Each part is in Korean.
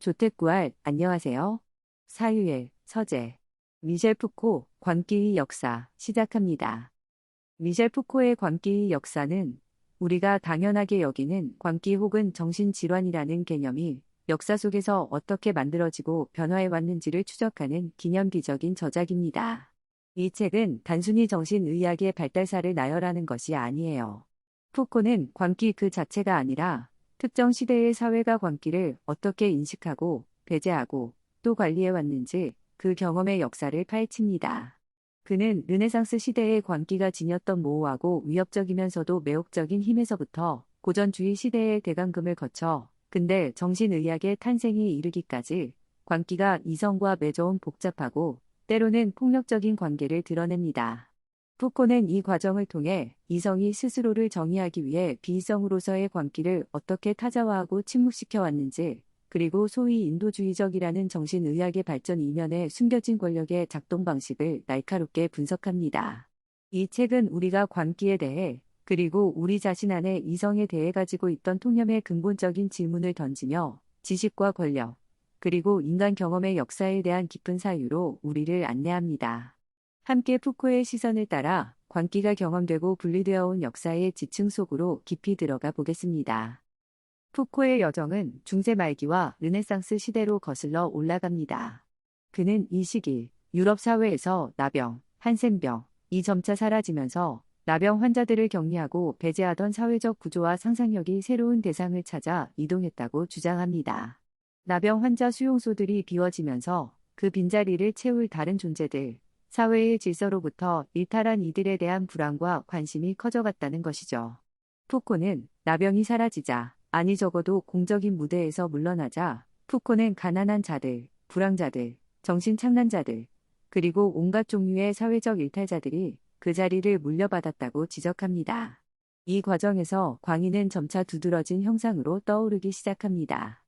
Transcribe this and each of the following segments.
조택구알, 안녕하세요. 사유엘, 서재. 미셸 푸코, 광기의 역사, 시작합니다. 미셸 푸코의 광기의 역사는 우리가 당연하게 여기는 광기 혹은 정신질환이라는 개념이 역사 속에서 어떻게 만들어지고 변화해 왔는지를 추적하는 기념비적인 저작입니다. 이 책은 단순히 정신의학의 발달사를 나열하는 것이 아니에요. 푸코는 광기 그 자체가 아니라 특정 시대의 사회가 광기를 어떻게 인식하고 배제하고 또 관리해 왔는지 그 경험의 역사를 파헤칩니다. 그는 르네상스 시대의 광기가 지녔던 모호하고 위협적이면서도 매혹적인 힘에서부터 고전주의 시대의 대강금을 거쳐 근대 정신의학의 탄생에 이르기까지 광기가 이성과 맺어온 복잡하고 때로는 폭력적인 관계를 드러냅니다. 푸코는 이 과정을 통해 이성이 스스로를 정의하기 위해 비이성으로서의 광기를 어떻게 타자화하고 침묵시켜 왔는지, 그리고 소위 인도주의적이라는 정신의학의 발전 이면에 숨겨진 권력의 작동 방식을 날카롭게 분석합니다. 이 책은 우리가 광기에 대해, 그리고 우리 자신 안에 이성에 대해 가지고 있던 통념의 근본적인 질문을 던지며 지식과 권력, 그리고 인간 경험의 역사에 대한 깊은 사유로 우리를 안내합니다. 함께 푸코의 시선을 따라 광기가 경험되고 분리되어 온 역사의 지층 속으로 깊이 들어가 보겠습니다. 푸코의 여정은 중세 말기와 르네상스 시대로 거슬러 올라갑니다. 그는 이 시기 유럽 사회에서 나병, 한센병이 점차 사라지면서 나병 환자들을 격리하고 배제하던 사회적 구조와 상상력이 새로운 대상을 찾아 이동했다고 주장합니다. 나병 환자 수용소들이 비워지면서 그 빈자리를 채울 다른 존재들, 사회의 질서로부터 일탈한 이들에 대한 불안과 관심이 커져갔다는 것이죠. 푸코는 나병이 사라지자, 아니 적어도 공적인 무대에서 물러나자, 푸코는 가난한 자들, 불황자들, 정신착란자들, 그리고 온갖 종류의 사회적 일탈자들이 그 자리를 물려받았다고 지적합니다. 이 과정에서 광의는 점차 두드러진 형상으로 떠오르기 시작합니다.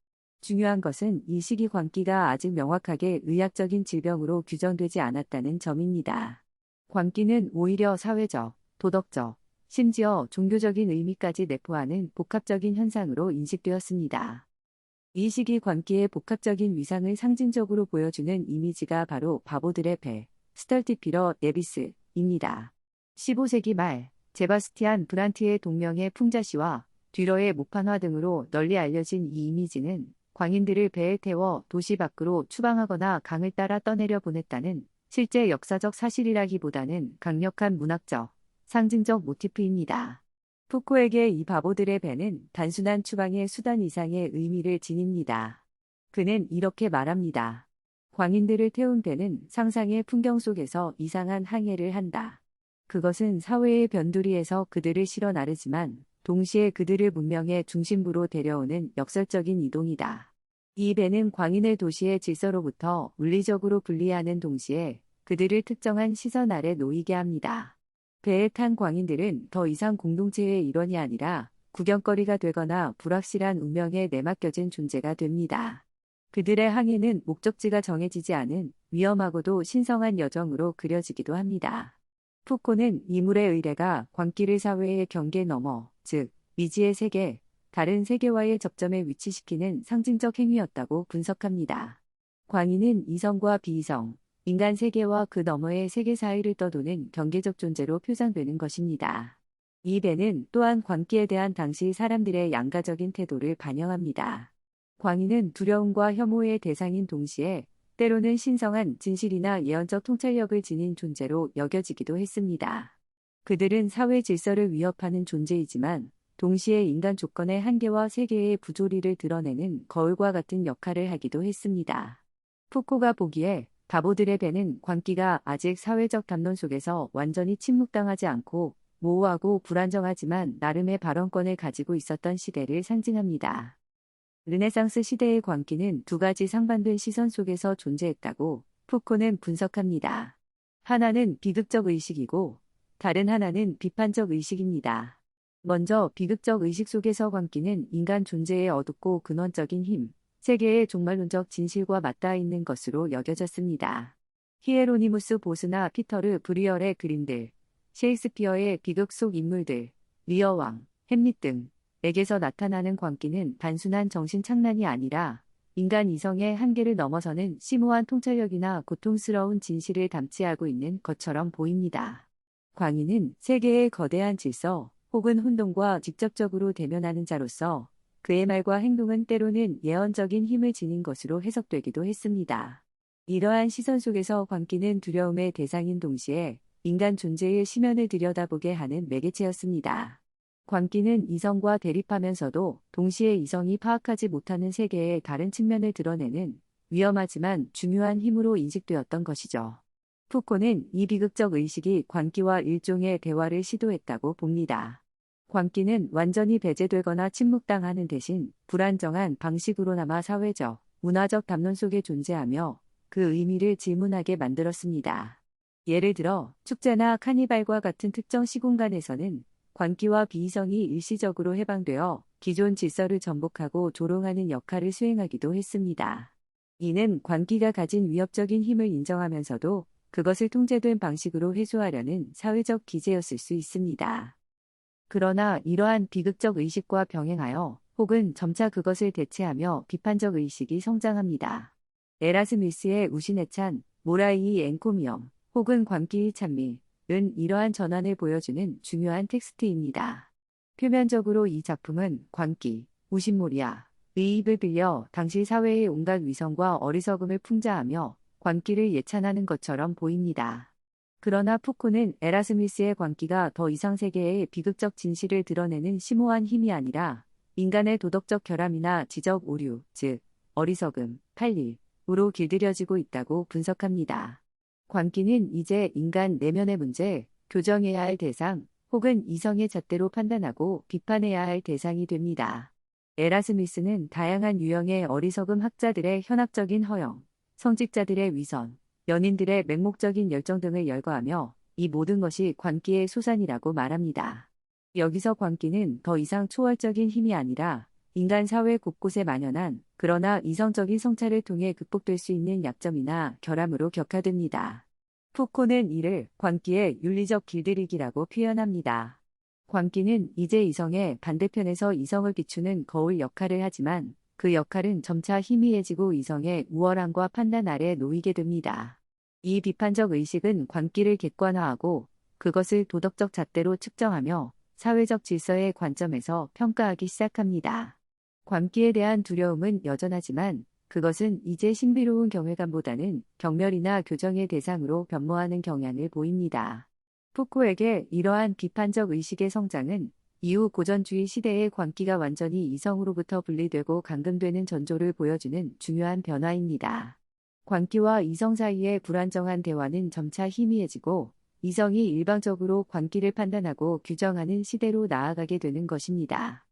중요한 것은 이 시기 광기가 아직 명확하게 의학적인 질병으로 규정되지 않았다는 점입니다. 광기는 오히려 사회적, 도덕적, 심지어 종교적인 의미까지 내포하는 복합적인 현상으로 인식되었습니다. 이 시기 광기의 복합적인 위상을 상징적으로 보여주는 이미지가 바로 바보들의 배, 스털티피러 네비스입니다. 15세기 말, 제바스티안 브란트의 동명의 풍자시와 듀러의 목판화 등으로 널리 알려진 이 이미지는 광인들을 배에 태워 도시 밖으로 추방하거나 강을 따라 떠내려 보냈다는 실제 역사적 사실이라기보다는 강력한 문학적, 상징적 모티프입니다. 푸코에게 이 바보들의 배는 단순한 추방의 수단 이상의 의미를 지닙니다. 그는 이렇게 말합니다. 광인들을 태운 배는 상상의 풍경 속에서 이상한 항해를 한다. 그것은 사회의 변두리에서 그들을 실어 나르지만 동시에 그들을 문명의 중심부로 데려오는 역설적인 이동이다. 이 배는 광인을 도시의 질서로부터 물리적으로 분리하는 동시에 그들을 특정한 시선 아래 놓이게 합니다. 배에 탄 광인들은 더 이상 공동체의 일원이 아니라 구경거리가 되거나 불확실한 운명에 내맡겨진 존재가 됩니다. 그들의 항해는 목적지가 정해지지 않은 위험하고도 신성한 여정으로 그려지기도 합니다. 푸코는 이물의 의례가 광기를 사회의 경계 너머, 즉 미지의 세계, 다른 세계와의 접점에 위치시키는 상징적 행위였다고 분석합니다. 광인은 이성과 비이성, 인간 세계와 그 너머의 세계 사이를 떠도는 경계적 존재로 표상되는 것입니다. 이 배는 또한 광기에 대한 당시 사람들의 양가적인 태도를 반영합니다. 광인은 두려움과 혐오의 대상인 동시에 때로는 신성한 진실이나 예언적 통찰력을 지닌 존재로 여겨지기도 했습니다. 그들은 사회 질서를 위협하는 존재이지만 동시에 인간 조건의 한계와 세계의 부조리를 드러내는 거울과 같은 역할을 하기도 했습니다. 푸코가 보기에 바보들의 배는 광기가 아직 사회적 담론 속에서 완전히 침묵당하지 않고 모호하고 불안정하지만 나름의 발언권을 가지고 있었던 시대를 상징합니다. 르네상스 시대의 광기는 두 가지 상반된 시선 속에서 존재했다고 푸코는 분석합니다. 하나는 비극적 의식이고 다른 하나는 비판적 의식입니다. 먼저 비극적 의식 속에서 광기는 인간 존재의 어둡고 근원적인 힘, 세계의 종말론적 진실과 맞닿아 있는 것으로 여겨졌습니다. 히에로니무스 보스나 피터르 브리얼의 그림들, 셰익스피어의 비극 속 인물들, 리어 왕, 햄릿 등에게서 나타나는 광기는 단순한 정신착란이 아니라 인간 이성의 한계를 넘어서는 심오한 통찰력이나 고통스러운 진실을 담지하고 있는 것처럼 보입니다. 광희는 세계의 거대한 질서 혹은 혼돈과 직접적으로 대면하는 자로서 그의 말과 행동은 때로는 예언적인 힘을 지닌 것으로 해석되기도 했습니다. 이러한 시선 속에서 광기는 두려움의 대상인 동시에 인간 존재의 심연을 들여다보게 하는 매개체였습니다. 광기는 이성과 대립하면서도 동시에 이성이 파악하지 못하는 세계의 다른 측면을 드러내는 위험하지만 중요한 힘으로 인식되었던 것이죠. 푸코는 이 비극적 의식이 광기와 일종의 대화를 시도했다고 봅니다. 광기는 완전히 배제되거나 침묵당하는 대신 불안정한 방식으로나마 사회적, 문화적 담론 속에 존재하며 그 의미를 질문하게 만들었습니다. 예를 들어 축제나 카니발과 같은 특정 시공간에서는 광기와 비이성이 일시적으로 해방되어 기존 질서를 전복하고 조롱하는 역할을 수행하기도 했습니다. 이는 광기가 가진 위협적인 힘을 인정하면서도 그것을 통제된 방식으로 해소하려는 사회적 기제였을 수 있습니다. 그러나 이러한 비극적 의식과 병행하여 혹은 점차 그것을 대체하며 비판적 의식이 성장합니다. 에라스미스의 우신에 찬 모라이이 엔코미엄 혹은 광기의 찬미 은 이러한 전환을 보여주는 중요한 텍스트입니다. 표면적으로 이 작품은 광기, 우신모리아, 의 입을 빌려 당시 사회의 온갖 위선과 어리석음을 풍자하며 광기를 예찬하는 것처럼 보입니다. 그러나 푸코는 에라스미스의 광기가 더 이상 세계의 비극적 진실을 드러내는 심오한 힘이 아니라 인간의 도덕적 결함이나 지적 오류, 즉 어리석음, 팔릴으로 길들여지고 있다고 분석합니다. 광기는 이제 인간 내면의 문제, 교정해야 할 대상, 혹은 이성의 잣대로 판단하고 비판해야 할 대상이 됩니다. 에라스미스는 다양한 유형의 어리석음 학자들의 현학적인 허영, 성직자들의 위선, 연인들의 맹목적인 열정 등을 열거하며 이 모든 것이 광기의 소산이라고 말합니다. 여기서 광기는 더 이상 초월적인 힘이 아니라 인간 사회 곳곳에 만연한 그러나 이성적인 성찰을 통해 극복될 수 있는 약점이나 결함으로 격화됩니다. 푸코는 이를 광기의 윤리적 길들이기라고 표현합니다. 광기는 이제 이성의 반대편에서 이성을 비추는 거울 역할을 하지만 그 역할은 점차 희미해지고 이성의 우월함과 판단 아래 놓이게 됩니다. 이 비판적 의식은 광기를 객관화하고 그것을 도덕적 잣대로 측정하며 사회적 질서의 관점에서 평가하기 시작합니다. 광기에 대한 두려움은 여전하지만 그것은 이제 신비로운 경외감보다는 경멸이나 교정의 대상으로 변모하는 경향을 보입니다. 푸코에게 이러한 비판적 의식의 성장은 이후 고전주의 시대의 광기가 완전히 이성으로부터 분리되고 감금되는 전조를 보여주는 중요한 변화입니다. 광기와 이성 사이의 불안정한 대화는 점차 희미해지고 이성이 일방적으로 광기를 판단하고 규정하는 시대로 나아가게 되는 것입니다.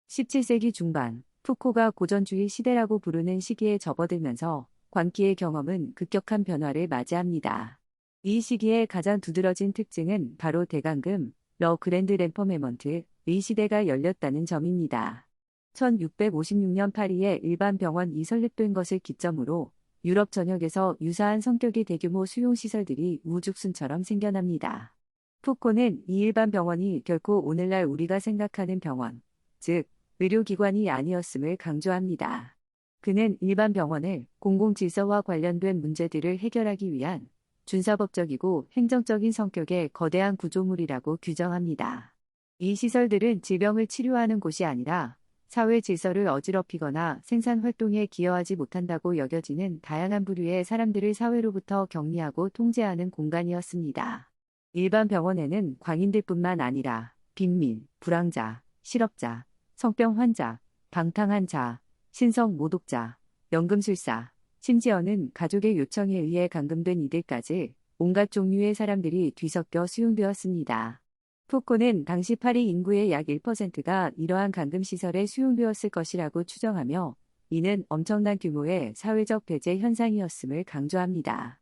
17세기 중반, 푸코가 고전주의 시대라고 부르는 시기에 접어들면서 광기의 경험은 급격한 변화를 맞이합니다. 이 시기의 가장 두드러진 특징은 바로 대감금, 러 그랜드 램퍼메먼트의 시대가 열렸다는 점입니다. 1656년 파리의 일반 병원이 설립된 것을 기점으로 유럽 전역에서 유사한 성격의 대규모 수용시설들이 우죽순처럼 생겨납니다. 푸코는 이 일반 병원이 결코 오늘날 우리가 생각하는 병원, 즉 의료기관이 아니었음을 강조합니다. 그는 일반 병원을 공공질서와 관련된 문제들을 해결하기 위한 준사법적이고 행정적인 성격의 거대한 구조물이라고 규정합니다. 이 시설들은 질병을 치료하는 곳이 아니라 사회 질서를 어지럽히거나 생산 활동에 기여하지 못한다고 여겨지는 다양한 부류의 사람들을 사회로부터 격리하고 통제하는 공간이었습니다. 일반 병원에는 광인들뿐만 아니라 빈민, 불황자, 실업자, 성병 환자, 방탕한 자, 신성 모독자, 연금술사, 심지어는 가족의 요청에 의해 감금된 이들까지 온갖 종류의 사람들이 뒤섞여 수용되었습니다. 푸코는 당시 파리 인구의 약 1%가 이러한 감금시설에 수용되었을 것이라고 추정하며 이는 엄청난 규모의 사회적 배제 현상이었음을 강조합니다.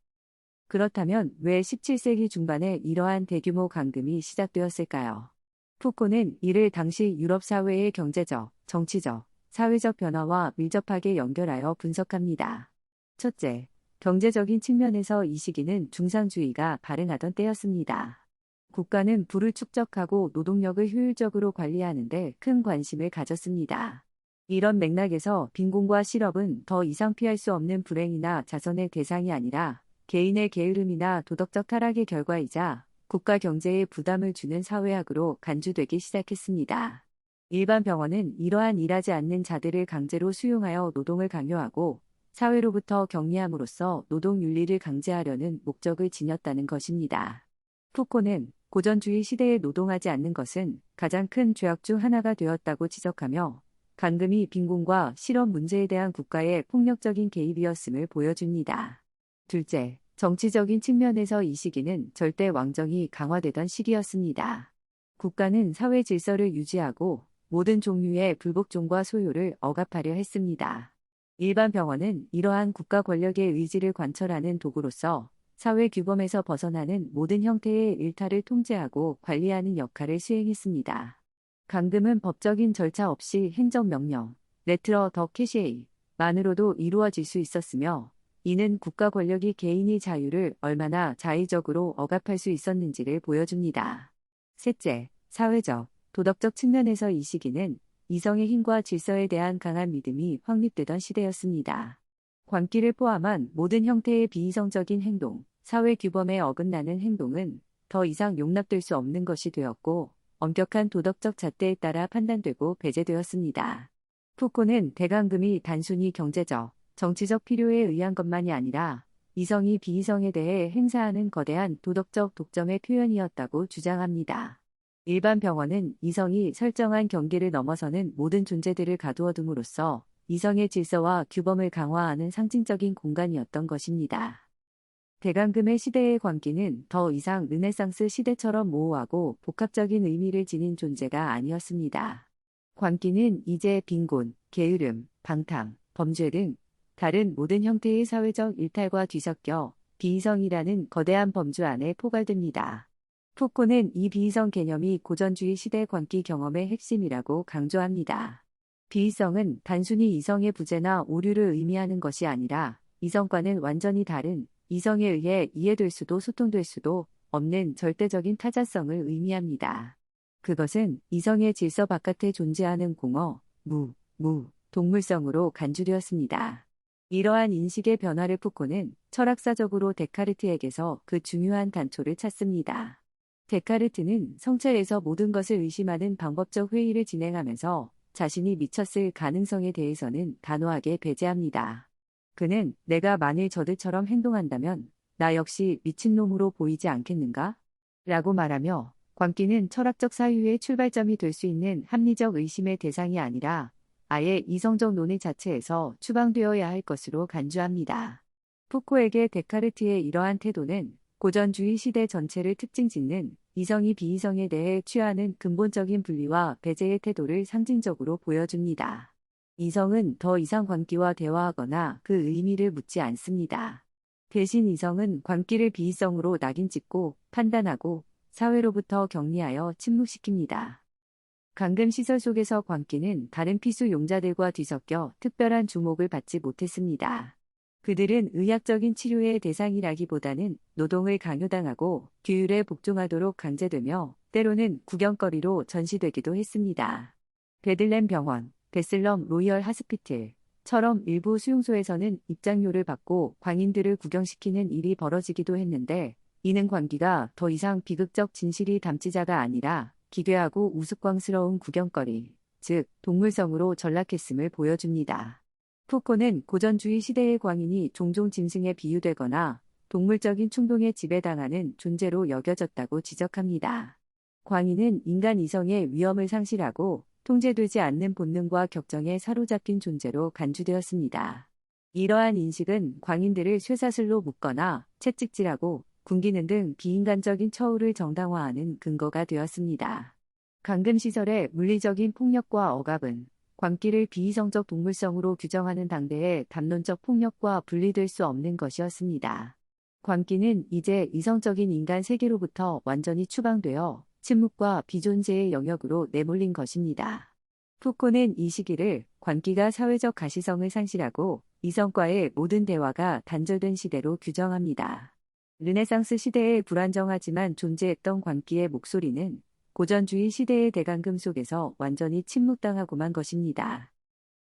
그렇다면 왜 17세기 중반에 이러한 대규모 감금이 시작되었을까요? 푸코는 이를 당시 유럽 사회의 경제적, 정치적, 사회적 변화와 밀접하게 연결하여 분석합니다. 첫째, 경제적인 측면에서 이 시기는 중상주의가 발흥하던 때였습니다. 국가는 부를 축적하고 노동력을 효율적으로 관리하는 데 큰 관심을 가졌습니다. 이런 맥락에서 빈곤과 실업은 더 이상 피할 수 없는 불행이나 자선의 대상이 아니라 개인의 게으름이나 도덕적 타락의 결과이자 국가 경제에 부담을 주는 사회학으로 간주되기 시작했습니다. 일반 병원은 이러한 일하지 않는 자들을 강제로 수용하여 노동을 강요하고 사회로부터 격리함으로써 노동 윤리를 강제하려는 목적을 지녔다는 것입니다. 푸코는 고전주의 시대에 노동하지 않는 것은 가장 큰 죄악 중 하나가 되었다고 지적하며 간금이 빈곤과 실업 문제에 대한 국가의 폭력적인 개입이었음을 보여줍니다. 둘째, 정치적인 측면에서 이 시기는 절대 왕정이 강화되던 시기였습니다. 국가는 사회 질서를 유지하고 모든 종류의 불복종과 소요를 억압하려 했습니다. 일반 병원은 이러한 국가 권력의 의지를 관철하는 도구로서 사회 규범에서 벗어나는 모든 형태의 일탈을 통제하고 관리하는 역할을 수행했습니다. 간금은 법적인 절차 없이 행정명령, 레트러 더 캐시에이만으로도 이루어질 수 있었으며 이는 국가 권력이 개인의 자유를 얼마나 자의적으로 억압할 수 있었는지를 보여줍니다. 셋째, 사회적, 도덕적 측면에서 이 시기는 이성의 힘과 질서에 대한 강한 믿음이 확립되던 시대였습니다. 관기를 포함한 모든 형태의 비이성적인 행동, 사회 규범에 어긋나는 행동은 더 이상 용납될 수 없는 것이 되었고 엄격한 도덕적 잣대에 따라 판단되고 배제되었습니다. 푸코는 대간금이 단순히 경제적, 정치적 필요에 의한 것만이 아니라 이성이 비이성에 대해 행사하는 거대한 도덕적 독점의 표현이었다고 주장합니다. 일반 병원은 이성이 설정한 경계를 넘어서는 모든 존재들을 가두어 둠으로써 이성의 질서와 규범을 강화하는 상징적인 공간이었던 것입니다. 대간금의 시대의 관기는 더 이상 르네상스 시대처럼 모호하고 복합적인 의미를 지닌 존재가 아니었습니다. 관기는 이제 빈곤, 게으름, 방탕, 범죄 등 다른 모든 형태의 사회적 일탈과 뒤섞여 비이성이라는 거대한 범주 안에 포괄됩니다. 푸코는 이 비이성 개념이 고전주의 시대 관기 경험의 핵심이라고 강조합니다. 비이성은 단순히 이성의 부재나 오류를 의미하는 것이 아니라 이성과는 완전히 다른 이성에 의해 이해될 수도 소통될 수도 없는 절대적인 타자성을 의미합니다. 그것은 이성의 질서 바깥에 존재하는 공허, 동물성으로 간주되었습니다. 이러한 인식의 변화를 푸코는 철학사적으로 데카르트에게서 그 중요한 단초를 찾습니다. 데카르트는 성찰에서 모든 것을 의심하는 방법적 회의를 진행하면서 자신이 미쳤을 가능성에 대해서는 단호하게 배제합니다. 그는 내가 만일 저들처럼 행동한다면 나 역시 미친놈으로 보이지 않겠는가? 라고 말하며 관기는 철학적 사유의 출발점이 될 수 있는 합리적 의심의 대상이 아니라 아예 이성적 논의 자체에서 추방되어야 할 것으로 간주합니다. 푸코에게 데카르트의 이러한 태도는 고전주의 시대 전체를 특징 짓는 이성이 비이성에 대해 취하는 근본적인 분리와 배제의 태도를 상징적으로 보여줍니다. 이성은 더 이상 관기와 대화하거나 그 의미를 묻지 않습니다. 대신 이성은 관기를 비이성으로 낙인 찍고 판단하고 사회로부터 격리하여 침묵시킵니다. 간금 시설 속에서 관기는 다른 피수 용자들과 뒤섞여 특별한 주목을 받지 못했습니다. 그들은 의학적인 치료의 대상이라기보다는 노동을 강요당하고 규율에 복종하도록 강제되며 때로는 구경거리로 전시되기도 했습니다. 베들렘 병원, 베슬럼 로이얼 하스피틀처럼 일부 수용소에서는 입장료를 받고 광인들을 구경시키는 일이 벌어지기도 했는데 이는 관기가 더 이상 비극적 진실이 담지자가 아니라 기괴하고 우스꽝스러운 구경거리, 즉 동물성으로 전락했음을 보여줍니다. 푸코는 고전주의 시대의 광인이 종종 짐승에 비유되거나 동물적인 충동에 지배당하는 존재로 여겨졌다고 지적합니다. 광인은 인간 이성의 위엄을 상실하고 통제되지 않는 본능과 격정에 사로잡힌 존재로 간주되었습니다. 이러한 인식은 광인들을 쇠사슬로 묶거나 채찍질하고 굶기는 등 비인간적인 처우를 정당화하는 근거가 되었습니다. 간금시설의 물리적인 폭력과 억압은 관기를 비이성적 동물성으로 규정하는 당대의 담론적 폭력과 분리될 수 없는 것이었습니다. 관기는 이제 이성적인 인간 세계로부터 완전히 추방되어 침묵과 비존재의 영역으로 내몰린 것입니다. 푸코는 이 시기를 관기가 사회적 가시성을 상실하고 이성과의 모든 대화가 단절된 시대로 규정합니다. 르네상스 시대의 불안정하지만 존재했던 관기의 목소리는 고전주의 시대의 대간금 속에서 완전히 침묵당하고만 것입니다.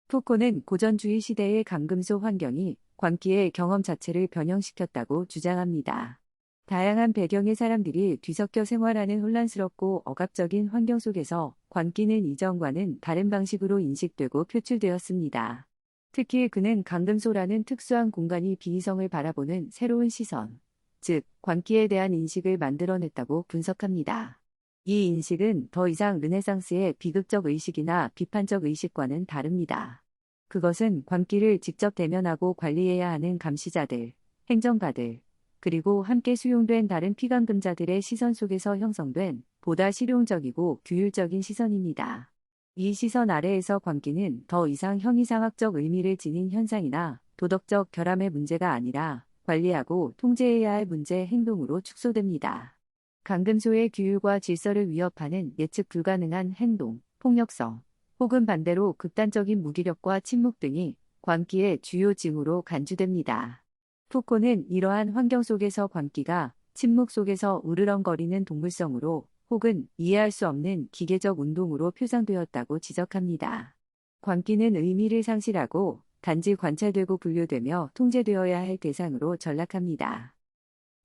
푸코는 고전주의 시대의 감금소 환경이 광기의 경험 자체를 변형시켰다고 주장합니다. 다양한 배경의 사람들이 뒤섞여 생활하는 혼란스럽고 억압적인 환경 속에서 광기는 이전과는 다른 방식으로 인식되고 표출되었습니다. 특히 그는 감금소라는 특수한 공간이 비이성을 바라보는 새로운 시선, 즉 광기에 대한 인식을 만들어냈다고 분석합니다. 이 인식은 더 이상 르네상스의 비극적 의식이나 비판적 의식과는 다릅니다. 그것은 광기를 직접 대면하고 관리해야 하는 감시자들, 행정가들, 그리고 함께 수용된 다른 피감금자들의 시선 속에서 형성된 보다 실용적이고 규율적인 시선입니다. 이 시선 아래에서 광기는 더 이상 형이상학적 의미를 지닌 현상이나 도덕적 결함의 문제가 아니라 관리하고 통제해야 할 문제 행동으로 축소됩니다. 감금소의 규율과 질서를 위협하는 예측 불가능한 행동, 폭력성, 혹은 반대로 극단적인 무기력과 침묵 등이 광기의 주요 징후로 간주됩니다. 푸코는 이러한 환경 속에서 광기가 침묵 속에서 으르렁거리는 동물성으로 혹은 이해할 수 없는 기계적 운동으로 표상되었다고 지적합니다. 광기는 의미를 상실하고 단지 관찰되고 분류되며 통제되어야 할 대상으로 전락합니다.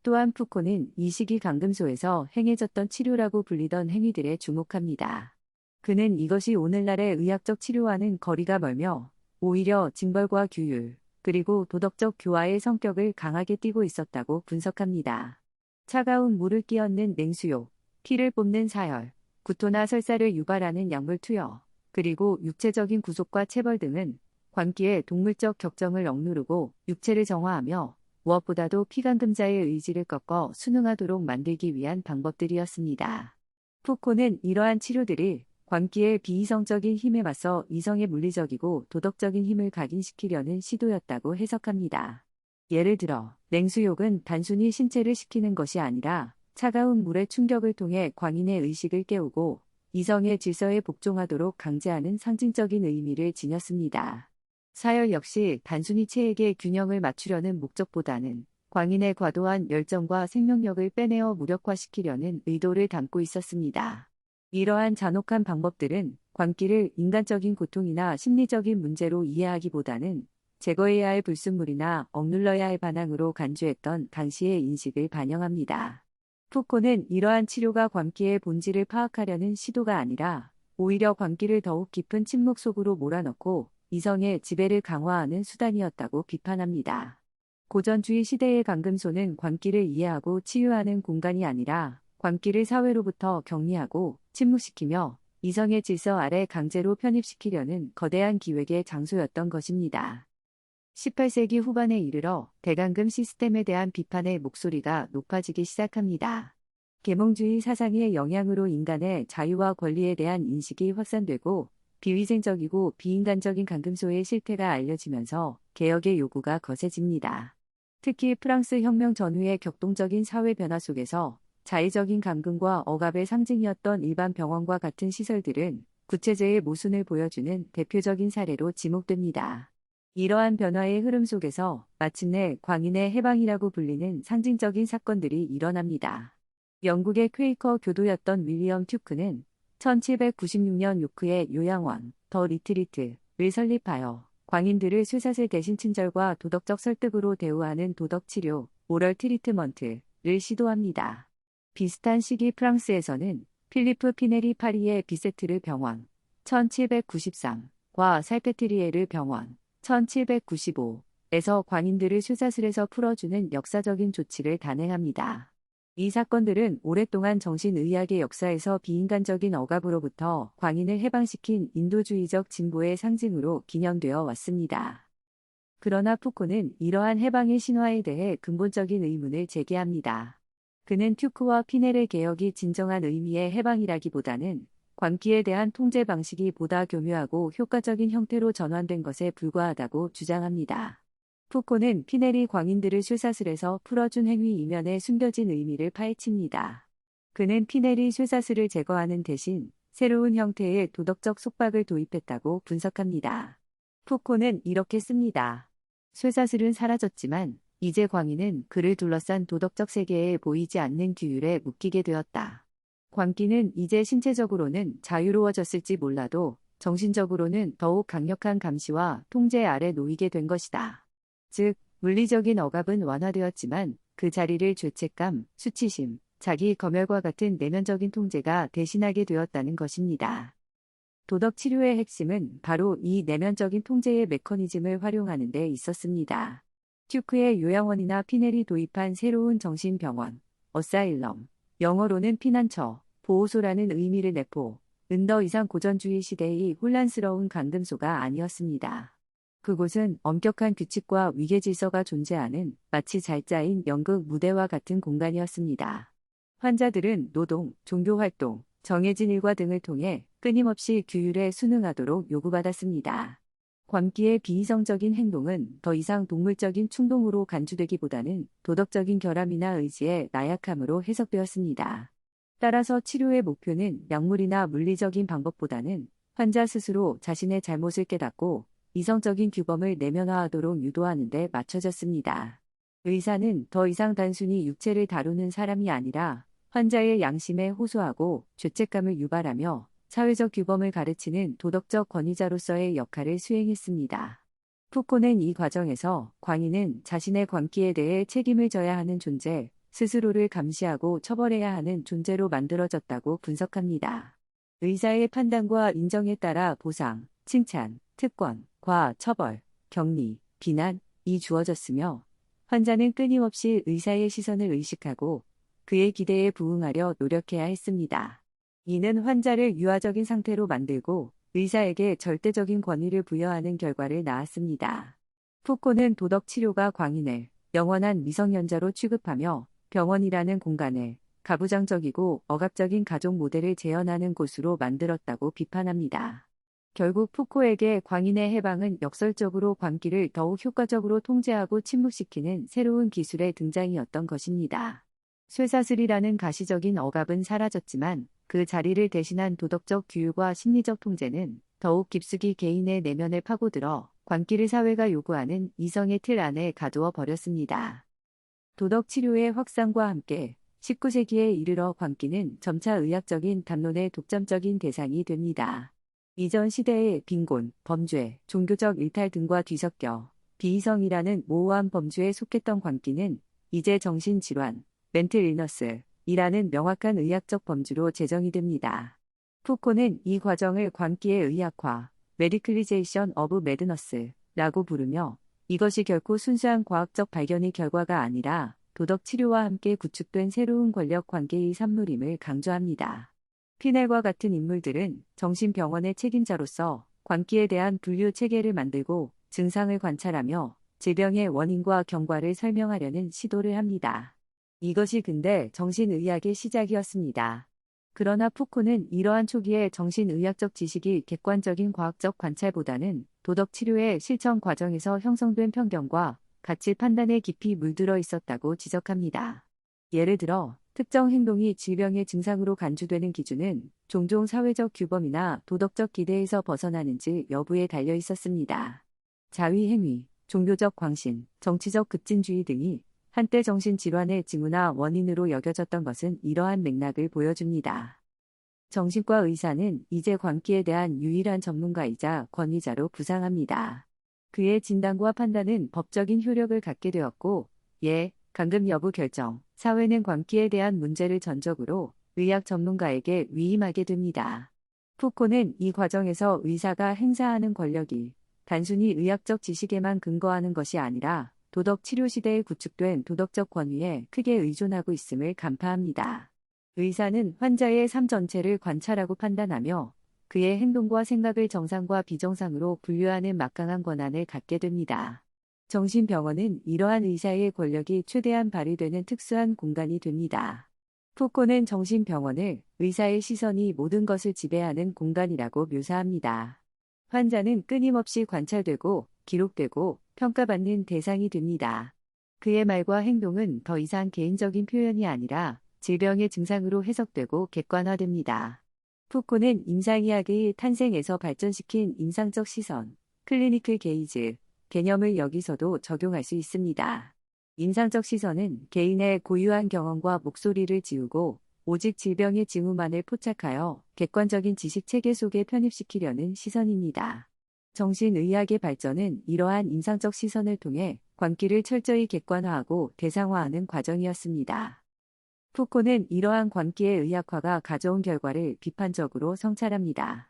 또한 푸코는 이 시기 감금소에서 행해졌던 치료라고 불리던 행위들에 주목합니다. 그는 이것이 오늘날의 의학적 치료와는 거리가 멀며 오히려 징벌과 규율, 그리고 도덕적 교화의 성격을 강하게 띠고 있었다고 분석합니다. 차가운 물을 끼얹는 냉수욕, 피를 뽑는 사혈, 구토나 설사를 유발하는 약물 투여, 그리고 육체적인 구속과 체벌 등은 광기의 동물적 격정을 억누르고 육체를 정화하며 무엇보다도 피감금자의 의지를 꺾어 순응하도록 만들기 위한 방법들이었습니다. 푸코는 이러한 치료들이 광기의 비이성적인 힘에 맞서 이성의 물리적이고 도덕적인 힘을 각인시키려는 시도였다고 해석합니다. 예를 들어, 냉수욕은 단순히 신체를 식히는 것이 아니라 차가운 물의 충격을 통해 광인의 의식을 깨우고 이성의 질서에 복종하도록 강제하는 상징적인 의미를 지녔습니다. 사열 역시 단순히 체액의 균형을 맞추려는 목적보다는 광인의 과도한 열정과 생명력을 빼내어 무력화시키려는 의도를 담고 있었습니다. 이러한 잔혹한 방법들은 광기를 인간적인 고통이나 심리적인 문제로 이해하기보다는 제거해야 할 불순물이나 억눌러야 할 반항으로 간주했던 당시의 인식을 반영합니다. 푸코는 이러한 치료가 광기의 본질을 파악하려는 시도가 아니라 오히려 광기를 더욱 깊은 침묵 속으로 몰아넣고 이성의 지배를 강화하는 수단이었다고 비판합니다. 고전주의 시대의 감금소는 광기를 이해하고 치유하는 공간이 아니라 광기를 사회로부터 격리하고 침묵시키며 이성의 질서 아래 강제로 편입시키려는 거대한 기획의 장소였던 것입니다. 18세기 후반에 이르러 대감금 시스템에 대한 비판의 목소리가 높아지기 시작합니다. 계몽주의 사상의 영향으로 인간의 자유와 권리에 대한 인식이 확산되고 비위생적이고 비인간적인 감금소의 실태가 알려지면서 개혁의 요구가 거세집니다. 특히 프랑스 혁명 전후의 격동적인 사회 변화 속에서 자의적인 감금과 억압의 상징이었던 일반 병원과 같은 시설들은 구체제의 모순을 보여주는 대표적인 사례로 지목됩니다. 이러한 변화의 흐름 속에서 마침내 광인의 해방이라고 불리는 상징적인 사건들이 일어납니다. 영국의 퀘이커 교도였던 윌리엄 튜크는 1796년 요크의 요양원, 더 리트리트를 설립하여 광인들을 쇠사슬 대신 친절과 도덕적 설득으로 대우하는 도덕치료, 모럴 트리트먼트를 시도합니다. 비슷한 시기 프랑스에서는 필리프 피네리 파리의 비세트르 병원, 1793과 살페트리에르 병원, 1795에서 광인들을 쇠사슬에서 풀어주는 역사적인 조치를 단행합니다. 이 사건들은 오랫동안 정신의학의 역사에서 비인간적인 억압으로부터 광인을 해방시킨 인도주의적 진보의 상징으로 기념되어 왔습니다. 그러나 푸코는 이러한 해방의 신화에 대해 근본적인 의문을 제기합니다. 그는 튜크와 피넬의 개혁이 진정한 의미의 해방이라기보다는 광기에 대한 통제 방식이 보다 교묘하고 효과적인 형태로 전환된 것에 불과하다고 주장합니다. 푸코는 피넬이 광인들을 쇠사슬에서 풀어준 행위 이면에 숨겨진 의미를 파헤칩니다. 그는 피넬이 쇠사슬을 제거하는 대신 새로운 형태의 도덕적 속박을 도입했다고 분석합니다. 푸코는 이렇게 씁니다. 쇠사슬은 사라졌지만 이제 광인은 그를 둘러싼 도덕적 세계에 보이지 않는 규율에 묶이게 되었다. 광기는 이제 신체적으로는 자유로워졌을지 몰라도 정신적으로는 더욱 강력한 감시와 통제 아래 놓이게 된 것이다. 즉, 물리적인 억압은 완화되었지만 그 자리를 죄책감, 수치심, 자기 검열과 같은 내면적인 통제가 대신하게 되었다는 것입니다. 도덕 치료의 핵심은 바로 이 내면적인 통제의 메커니즘을 활용하는 데 있었습니다. 튜크의 요양원이나 피넬이 도입한 새로운 정신병원, 어사일럼, 영어로는 피난처, 보호소라는 의미를 내포, 더 이상 고전주의 시대의 혼란스러운 감금소가 아니었습니다. 그곳은 엄격한 규칙과 위계 질서가 존재하는 마치 잘 짜인 연극 무대와 같은 공간이었습니다. 환자들은 노동, 종교활동, 정해진 일과 등을 통해 끊임없이 규율에 순응하도록 요구받았습니다. 광기의 비이성적인 행동은 더 이상 동물적인 충동으로 간주되기보다는 도덕적인 결함이나 의지의 나약함으로 해석되었습니다. 따라서 치료의 목표는 약물이나 물리적인 방법보다는 환자 스스로 자신의 잘못을 깨닫고 이성적인 규범을 내면화하도록 유도하는 데 맞춰졌습니다. 의사는 더 이상 단순히 육체를 다루는 사람이 아니라 환자의 양심에 호소하고 죄책감을 유발하며 사회적 규범을 가르치는 도덕적 권위자로서의 역할을 수행했습니다. 푸코는 이 과정에서 광인은 자신의 광기에 대해 책임을 져야 하는 존재, 스스로를 감시하고 처벌해야 하는 존재로 만들어졌다고 분석합니다. 의사의 판단과 인정에 따라 보상, 칭찬, 특권, 과, 처벌, 격리, 비난이 주어졌으며 환자는 끊임없이 의사의 시선을 의식하고 그의 기대에 부응하려 노력해야 했습니다. 이는 환자를 유아적인 상태로 만들고 의사에게 절대적인 권위를 부여하는 결과를 낳았습니다. 푸코는 도덕 치료가 광인을 영원한 미성년자로 취급하며 병원이라는 공간을 가부장적이고 억압적인 가족 모델을 재현하는 곳으로 만들었다고 비판합니다. 결국 푸코에게 광인의 해방은 역설적으로 광기를 더욱 효과적으로 통제하고 침묵시키는 새로운 기술의 등장이었던 것입니다. 쇠사슬이라는 가시적인 억압은 사라졌지만 그 자리를 대신한 도덕적 규율과 심리적 통제는 더욱 깊숙이 개인의 내면을 파고들어 광기를 사회가 요구하는 이성의 틀 안에 가두어 버렸습니다. 도덕 치료의 확산과 함께 19세기에 이르러 광기는 점차 의학적인 담론의 독점적인 대상이 됩니다. 이전 시대의 빈곤, 범죄, 종교적 일탈 등과 뒤섞여 비이성이라는 모호한 범주에 속했던 광기는 이제 정신질환, 멘틀 일너스이라는 명확한 의학적 범주로 제정이 됩니다. 푸코는 이 과정을 광기의 의학화, 메디클리제이션 오브 매드너스라고 부르며 이것이 결코 순수한 과학적 발견의 결과가 아니라 도덕 치료와 함께 구축된 새로운 권력 관계의 산물임을 강조합니다. 피넬과 같은 인물들은 정신병원의 책임자로서 광기에 대한 분류 체계를 만들고 증상을 관찰하며 질병의 원인과 경과를 설명하려는 시도를 합니다. 이것이 근대 정신의학의 시작이었습니다. 그러나 푸코는 이러한 초기의 정신의학적 지식이 객관적인 과학적 관찰보다는 도덕 치료의 실천 과정에서 형성된 편견과 가치 판단에 깊이 물들어 있었다고 지적합니다. 예를 들어 특정 행동이 질병의 증상으로 간주되는 기준은 종종 사회적 규범이나 도덕적 기대에서 벗어나는지 여부에 달려 있었습니다. 자위행위, 종교적 광신, 정치적 급진주의 등이 한때 정신질환의 징후나 원인으로 여겨졌던 것은 이러한 맥락을 보여줍니다. 정신과 의사는 이제 광기에 대한 유일한 전문가이자 권위자로 부상합니다. 그의 진단과 판단은 법적인 효력을 갖게 되었고, 감금 여부 결정, 사회는 광기에 대한 문제를 전적으로 의학 전문가에게 위임하게 됩니다. 푸코는 이 과정에서 의사가 행사하는 권력이 단순히 의학적 지식에만 근거하는 것이 아니라 도덕 치료 시대에 구축된 도덕적 권위에 크게 의존하고 있음을 간파합니다. 의사는 환자의 삶 전체를 관찰하고 판단하며 그의 행동과 생각을 정상과 비정상으로 분류하는 막강한 권한을 갖게 됩니다. 정신병원은 이러한 의사의 권력이 최대한 발휘되는 특수한 공간이 됩니다. 푸코는 정신병원을 의사의 시선이 모든 것을 지배하는 공간이라고 묘사합니다. 환자는 끊임없이 관찰되고 기록되고 평가받는 대상이 됩니다. 그의 말과 행동은 더 이상 개인적인 표현이 아니라 질병의 증상으로 해석되고 객관화됩니다. 푸코는 임상의학의 탄생에서 발전시킨 임상적 시선, 클리니컬 게이즈, 개념을 여기서도 적용할 수 있습니다. 임상적 시선은 개인의 고유한 경험과 목소리를 지우고 오직 질병의 징후만을 포착하여 객관적인 지식 체계 속에 편입시키려는 시선입니다. 정신의학의 발전은 이러한 임상적 시선을 통해 광기를 철저히 객관화하고 대상화하는 과정이었습니다. 푸코는 이러한 광기의 의학화가 가져온 결과를 비판적으로 성찰합니다.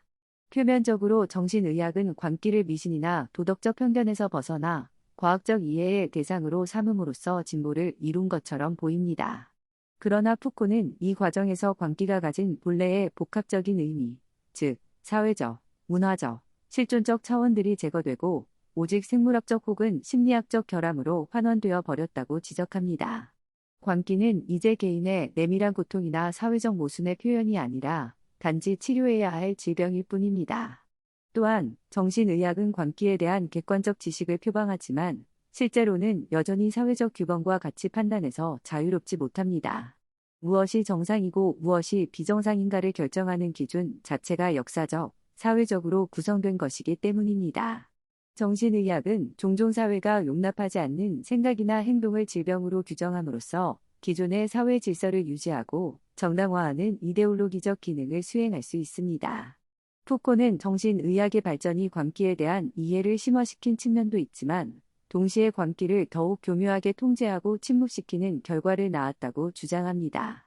표면적으로 정신의학은 광기를 미신이나 도덕적 편견에서 벗어나 과학적 이해의 대상으로 삼음으로써 진보를 이룬 것처럼 보입니다. 그러나 푸코는 이 과정에서 광기가 가진 본래의 복합적인 의미, 즉 사회적, 문화적, 실존적 차원들이 제거되고 오직 생물학적 혹은 심리학적 결함으로 환원되어 버렸다고 지적합니다. 광기는 이제 개인의 내밀한 고통이나 사회적 모순의 표현이 아니라 단지 치료해야 할 질병일 뿐입니다. 또한 정신의학은 광기에 대한 객관적 지식을 표방하지만 실제로는 여전히 사회적 규범과 가치 판단에서 자유롭지 못합니다. 무엇이 정상이고 무엇이 비정상인가를 결정하는 기준 자체가 역사적, 사회적으로 구성된 것이기 때문입니다. 정신의학은 종종 사회가 용납하지 않는 생각이나 행동을 질병으로 규정함으로써 기존의 사회 질서를 유지하고 정당화하는 이데올로기적 기능을 수행할 수 있습니다. 푸코는 정신의학의 발전이 광기에 대한 이해를 심화시킨 측면도 있지만 동시에 광기를 더욱 교묘하게 통제하고 침묵시키는 결과를 낳았다고 주장합니다.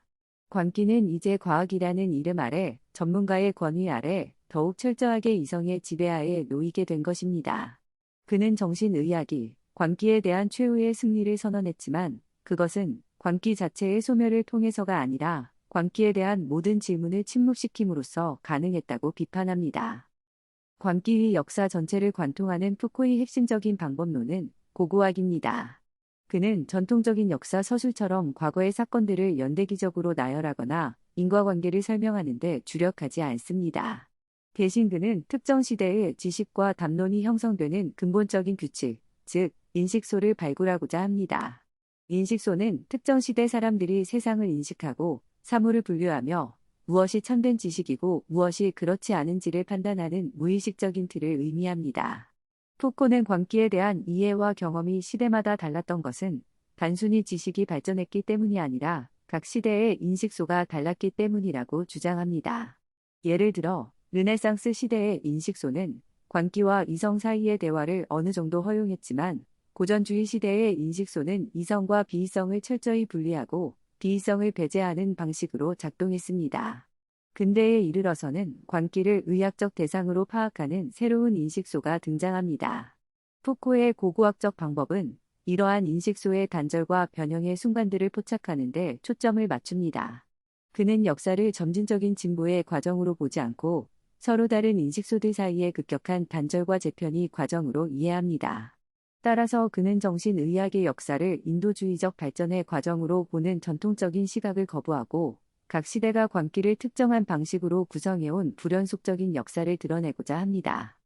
광기는 이제 과학이라는 이름 아래 전문가의 권위 아래 더욱 철저하게 이성의 지배하에 놓이게 된 것입니다. 그는 정신의학이 광기에 대한 최후의 승리를 선언했지만 그것은 광기 자체의 소멸을 통해서가 아니라 광기에 대한 모든 질문을 침묵시킴으로써 가능했다고 비판합니다. 광기의 역사 전체를 관통하는 푸코의 핵심적인 방법론은 고고학입니다. 그는 전통적인 역사 서술처럼 과거의 사건들을 연대기적으로 나열하거나 인과관계를 설명하는 데 주력하지 않습니다. 대신 그는 특정 시대의 지식과 담론이 형성되는 근본적인 규칙, 즉 인식소를 발굴하고자 합니다. 인식소는 특정 시대 사람들이 세상을 인식하고 사물을 분류하며 무엇이 참된 지식이고 무엇이 그렇지 않은지를 판단하는 무의식적인 틀을 의미합니다. 푸코는 광기에 대한 이해와 경험이 시대마다 달랐던 것은 단순히 지식이 발전했기 때문이 아니라 각 시대의 인식소가 달랐기 때문이라고 주장합니다. 예를 들어 르네상스 시대의 인식소는 광기와 이성 사이의 대화를 어느 정도 허용했지만 고전주의 시대의 인식소는 이성과 비이성을 철저히 분리하고 비이성을 배제하는 방식으로 작동했습니다. 근대에 이르러서는 광기를 의학적 대상으로 파악하는 새로운 인식소가 등장합니다. 푸코의 고고학적 방법은 이러한 인식소의 단절과 변형의 순간들을 포착하는 데 초점을 맞춥니다. 그는 역사를 점진적인 진보의 과정으로 보지 않고 서로 다른 인식소들 사이의 급격한 단절과 재편이 과정으로 이해합니다. 따라서 그는 정신의학의 역사를 인도주의적 발전의 과정으로 보는 전통적인 시각을 거부하고 각 시대가 광기를 특정한 방식으로 구성해온 불연속적인 역사를 드러내고자 합니다.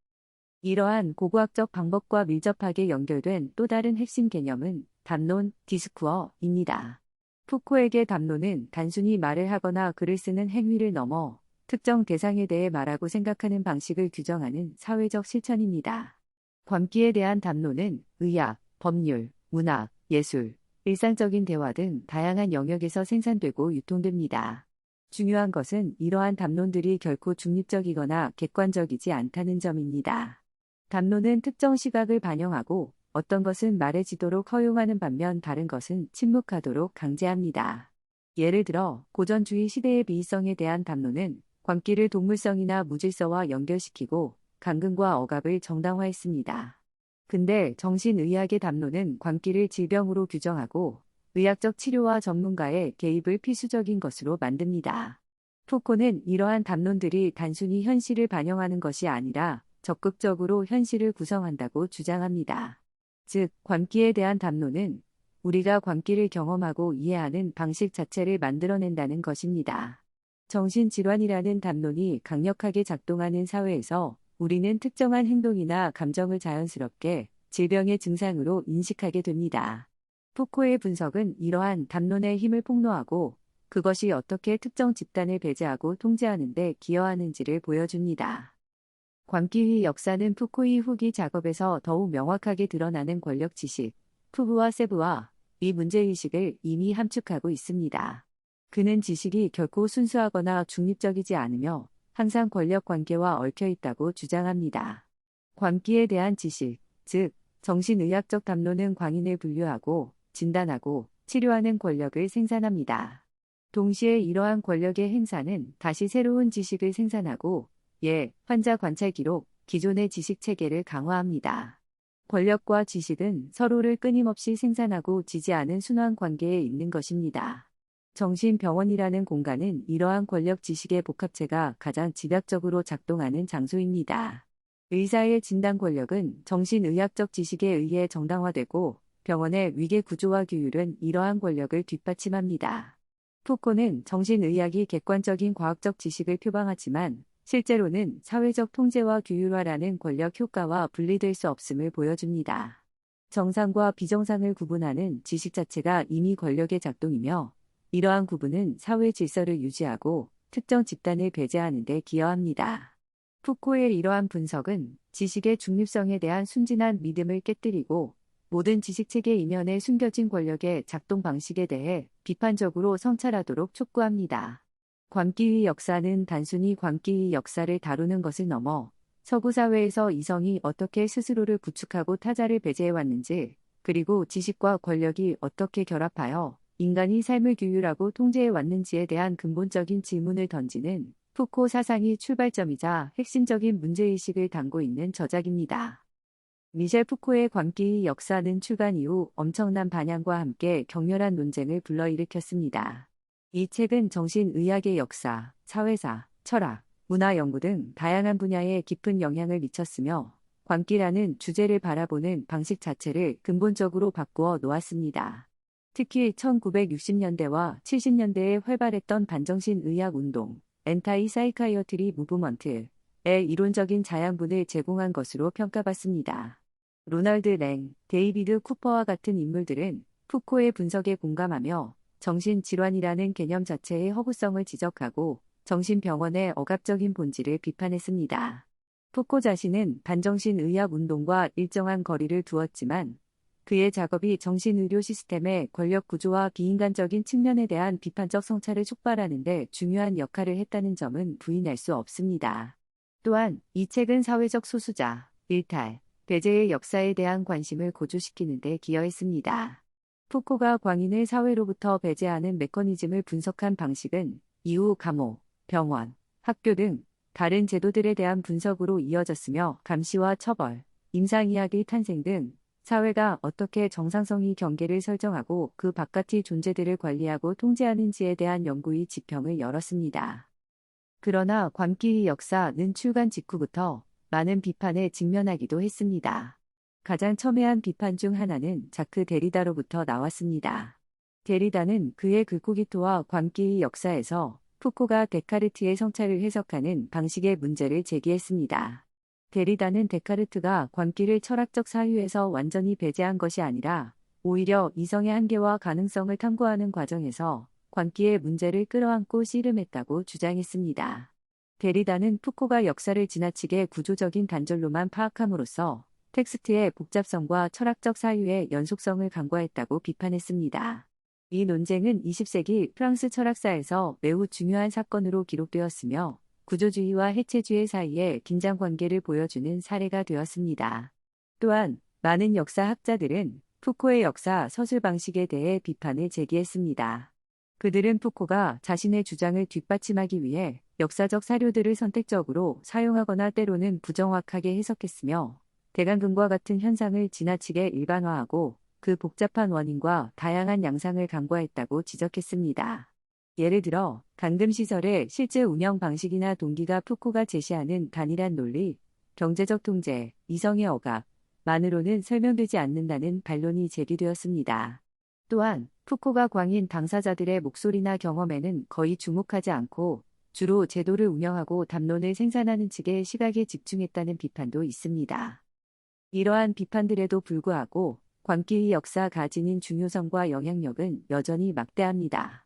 이러한 고고학적 방법과 밀접하게 연결된 또 다른 핵심 개념은 담론, 디스쿠어입니다. 푸코에게 담론은 단순히 말을 하거나 글을 쓰는 행위를 넘어 특정 대상에 대해 말하고 생각하는 방식을 규정하는 사회적 실천입니다. 광기에 대한 담론은 의학, 법률, 문학, 예술, 일상적인 대화 등 다양한 영역에서 생산되고 유통됩니다. 중요한 것은 이러한 담론들이 결코 중립적이거나 객관적이지 않다는 점입니다. 담론은 특정 시각을 반영하고 어떤 것은 말해지도록 허용하는 반면 다른 것은 침묵하도록 강제합니다. 예를 들어 고전주의 시대의 비이성에 대한 담론은 광기를 동물성이나 무질서와 연결시키고 감금과 억압을 정당화했습니다. 근데 정신의학의 담론은 광기를 질병으로 규정하고 의학적 치료와 전문가의 개입을 필수적인 것으로 만듭니다. 푸코는 이러한 담론들이 단순히 현실을 반영하는 것이 아니라 적극적으로 현실을 구성한다고 주장합니다. 즉, 광기에 대한 담론은 우리가 광기를 경험하고 이해하는 방식 자체를 만들어낸다는 것입니다. 정신질환이라는 담론이 강력하게 작동하는 사회에서 우리는 특정한 행동이나 감정을 자연스럽게 질병의 증상으로 인식하게 됩니다. 푸코의 분석은 이러한 담론의 힘을 폭로하고 그것이 어떻게 특정 집단을 배제하고 통제하는 데 기여하는지를 보여줍니다. 광기의 역사는 푸코의 후기 작업에서 더욱 명확하게 드러나는 권력 지식, 푸브와 세부와 이 문제의식을 이미 함축하고 있습니다. 그는 지식이 결코 순수하거나 중립적이지 않으며 항상 권력 관계와 얽혀 있다고 주장합니다. 광기에 대한 지식, 즉 정신의학적 담론은 광인을 분류하고 진단하고 치료하는 권력을 생산합니다. 동시에 이러한 권력의 행사는 다시 새로운 지식을 생산하고 환자 관찰 기록, 기존의 지식 체계를 강화합니다. 권력과 지식은 서로를 끊임없이 생산하고 지지하는 순환 관계에 있는 것입니다. 정신병원이라는 공간은 이러한 권력 지식의 복합체가 가장 집약적으로 작동하는 장소입니다. 의사의 진단 권력은 정신의학적 지식에 의해 정당화되고 병원의 위계 구조와 규율은 이러한 권력을 뒷받침합니다. 푸코는 정신의학이 객관적인 과학적 지식을 표방하지만 실제로는 사회적 통제와 규율화라는 권력 효과와 분리될 수 없음을 보여줍니다. 정상과 비정상을 구분하는 지식 자체가 이미 권력의 작동이며 이러한 구분은 사회 질서를 유지하고 특정 집단을 배제하는 데 기여합니다. 푸코의 이러한 분석은 지식의 중립성에 대한 순진한 믿음을 깨뜨리고 모든 지식체계 이면에 숨겨진 권력의 작동 방식에 대해 비판적으로 성찰하도록 촉구합니다. 광기의 역사는 단순히 광기의 역사를 다루는 것을 넘어 서구 사회에서 이성이 어떻게 스스로를 구축하고 타자를 배제해왔는지, 그리고 지식과 권력이 어떻게 결합하여 인간이 삶을 규율하고 통제해왔는지에 대한 근본적인 질문을 던지는 푸코 사상이 출발점이자 핵심적인 문제의식을 담고 있는 저작입니다. 미셸 푸코의 광기의 역사는 출간 이후 엄청난 반향과 함께 격렬한 논쟁을 불러일으켰습니다. 이 책은 정신의학의 역사, 사회사, 철학, 문화 연구 등 다양한 분야에 깊은 영향을 미쳤으며 광기라는 주제를 바라보는 방식 자체를 근본적으로 바꾸어 놓았습니다. 특히 1960년대와 70년대에 활발했던 반정신의학 운동, 엔타이 사이카이어트리 무브먼트의 이론적인 자양분을 제공한 것으로 평가받습니다. 로널드 랭, 데이비드 쿠퍼와 같은 인물들은 푸코의 분석에 공감하며 정신질환이라는 개념 자체의 허구성을 지적하고 정신병원의 억압적인 본질을 비판했습니다. 푸코 자신은 반정신의학 운동과 일정한 거리를 두었지만 그의 작업이 정신의료 시스템의 권력 구조와 비인간적인 측면에 대한 비판적 성찰을 촉발하는 데 중요한 역할을 했다는 점은 부인할 수 없습니다. 또한 이 책은 사회적 소수자, 일탈, 배제의 역사에 대한 관심을 고조시키는 데 기여했습니다. 푸코가 광인을 사회로부터 배제하는 메커니즘을 분석한 방식은 이후 감옥, 병원, 학교 등 다른 제도들에 대한 분석으로 이어졌으며 감시와 처벌, 임상의학의 탄생 등 사회가 어떻게 정상성의 경계를 설정하고 그 바깥의 존재들을 관리하고 통제하는지에 대한 연구의 지평을 열었습니다. 그러나 광기의 역사는 출간 직후부터 많은 비판에 직면하기도 했습니다. 가장 첨예한 비판 중 하나는 자크 데리다로부터 나왔습니다. 데리다는 그의 글코기토와 광기의 역사에서 푸코가 데카르트의 성찰을 해석하는 방식의 문제를 제기했습니다. 데리다는 데카르트가 광기를 철학적 사유에서 완전히 배제한 것이 아니라 오히려 이성의 한계와 가능성을 탐구하는 과정에서 광기의 문제를 끌어안고 씨름했다고 주장했습니다. 데리다는 푸코가 역사를 지나치게 구조적인 단절로만 파악함으로써 텍스트의 복잡성과 철학적 사유의 연속성을 간과했다고 비판했습니다. 이 논쟁은 20세기 프랑스 철학사에서 매우 중요한 사건으로 기록되었으며 구조주의와 해체주의 사이의 긴장 관계를 보여주는 사례가 되었습니다. 또한 많은 역사학자들은 푸코의 역사 서술 방식에 대해 비판을 제기했습니다. 그들은 푸코가 자신의 주장을 뒷받침하기 위해 역사적 사료들을 선택적으로 사용하거나 때로는 부정확하게 해석했으며 대간근과 같은 현상을 지나치게 일반화하고 그 복잡한 원인과 다양한 양상을 간과했다고 지적했습니다. 예를 들어 감금시설의 실제 운영 방식이나 동기가 푸코가 제시하는 단일한 논리, 경제적 통제, 이성의 억압만으로는 설명되지 않는다는 반론이 제기되었습니다. 또한 푸코가 광인 당사자들의 목소리나 경험에는 거의 주목하지 않고 주로 제도를 운영하고 담론을 생산하는 측의 시각에 집중했다는 비판도 있습니다. 이러한 비판들에도 불구하고 광기의 역사가 지닌 중요성과 영향력은 여전히 막대합니다.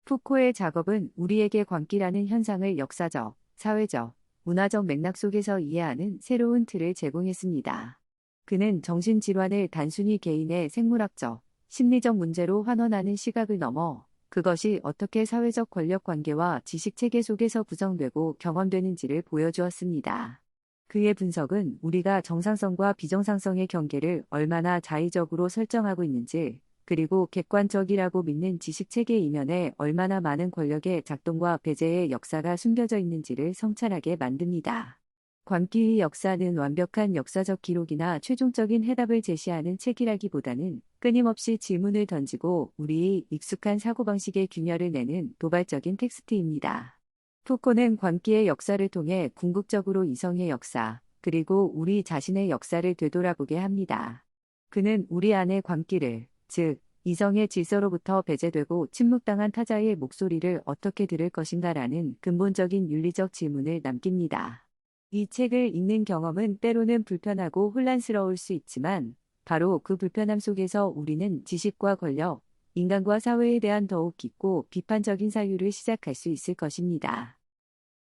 푸코의 작업은 우리에게 광기라는 현상을 역사적, 사회적, 문화적 맥락 속에서 이해하는 새로운 틀을 제공했습니다. 그는 정신질환을 단순히 개인의 생물학적, 심리적 문제로 환원하는 시각을 넘어 그것이 어떻게 사회적 권력 관계와 지식 체계 속에서 구성되고 경험되는지를 보여주었습니다. 그의 분석은 우리가 정상성과 비정상성의 경계를 얼마나 자의적으로 설정하고 있는지, 그리고 객관적이라고 믿는 지식 체계 이면에 얼마나 많은 권력의 작동과 배제의 역사가 숨겨져 있는지를 성찰하게 만듭니다. 광기의 역사는 완벽한 역사적 기록이나 최종적인 해답을 제시하는 책이라기보다는 끊임없이 질문을 던지고 우리의 익숙한 사고방식의 균열을 내는 도발적인 텍스트입니다. 푸코는 광기의 역사를 통해 궁극적으로 이성의 역사, 그리고 우리 자신의 역사를 되돌아보게 합니다. 그는 우리 안의 광기를, 즉, 이성의 질서로부터 배제되고 침묵당한 타자의 목소리를 어떻게 들을 것인가라는 근본적인 윤리적 질문을 남깁니다. 이 책을 읽는 경험은 때로는 불편하고 혼란스러울 수 있지만, 바로 그 불편함 속에서 우리는 지식과 권력, 인간과 사회에 대한 더욱 깊고 비판적인 사유를 시작할 수 있을 것입니다.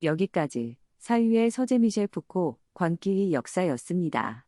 여기까지 사유의 서재 미셸 푸코, 광기의 역사였습니다.